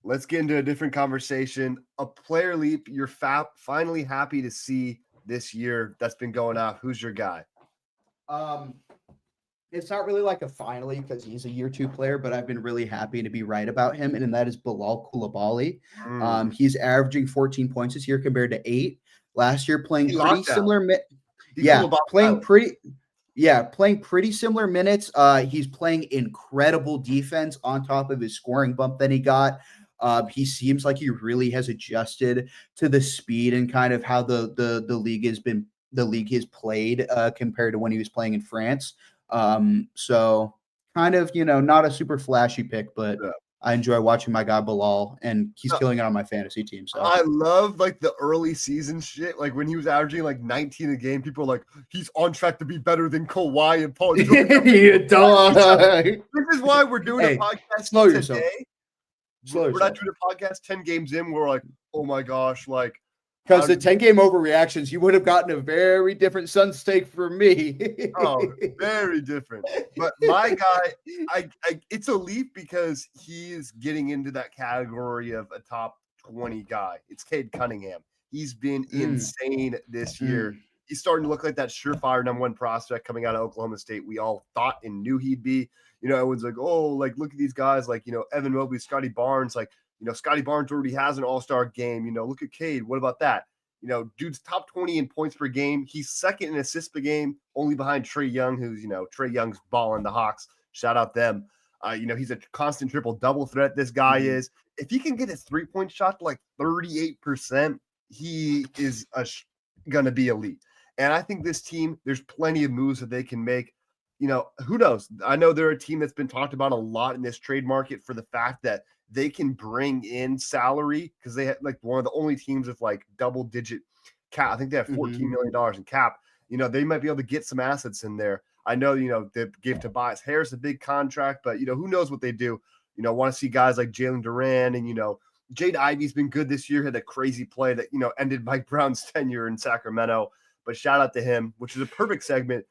let's get into a different conversation. A player leap you're finally happy to see this year that's been going off. Who's your guy? It's not really like a finally because he's a year two player, but I've been really happy to be right about him, and that is Bilal Koulibaly. He's averaging 14 points this year compared to 8 last year, playing pretty similar. Playing pretty similar minutes. He's playing incredible defense on top of his scoring bump that he got. He seems like he really has adjusted to the speed and kind of how the league has played compared to when he was playing in France. So kind of, not a super flashy pick, but I enjoy watching my guy Bilal, and he's killing it on my fantasy team. So I love like the early season shit. Like when he was averaging like 19 a game, people are like, he's on track to be better than Kawhi and Paul George. You dog. This is why we're doing a podcast slow today. Yourself. We're not doing a podcast 10 games in. We're like, oh my gosh, like. Because the 10-game overreactions, you would have gotten a very different Suns take from me. Oh, very different. But my guy, it's a leap because he's getting into that category of a top 20 guy. It's Cade Cunningham. He's been insane this year. He's starting to look like that surefire number one prospect coming out of Oklahoma State. We all thought and knew he'd be. Everyone's like, oh, like, look at these guys, like, Evan Mobley, Scotty Barnes, like, Scotty Barnes already has an all-star game. Look at Cade. What about that? Dude's top 20 in points per game. He's second in assists per game, only behind Trae Young, who's, Trae Young's balling the Hawks. Shout out them. He's a constant triple-double threat, this guy is. If he can get his three-point shot to like 38%, he is going to be elite. And I think this team, there's plenty of moves that they can make. Who knows? I know they're a team that's been talked about a lot in this trade market for the fact that they can bring in salary because they have like one of the only teams with like double-digit cap. I think they have $14 million in cap. They might be able to get some assets in there. I know, they gave Tobias Harris a big contract, but, who knows what they do. Want to see guys like Jalen Duran and, Jade Ivey's been good this year, had a crazy play that, ended Mike Brown's tenure in Sacramento. But shout out to him, which is a perfect segment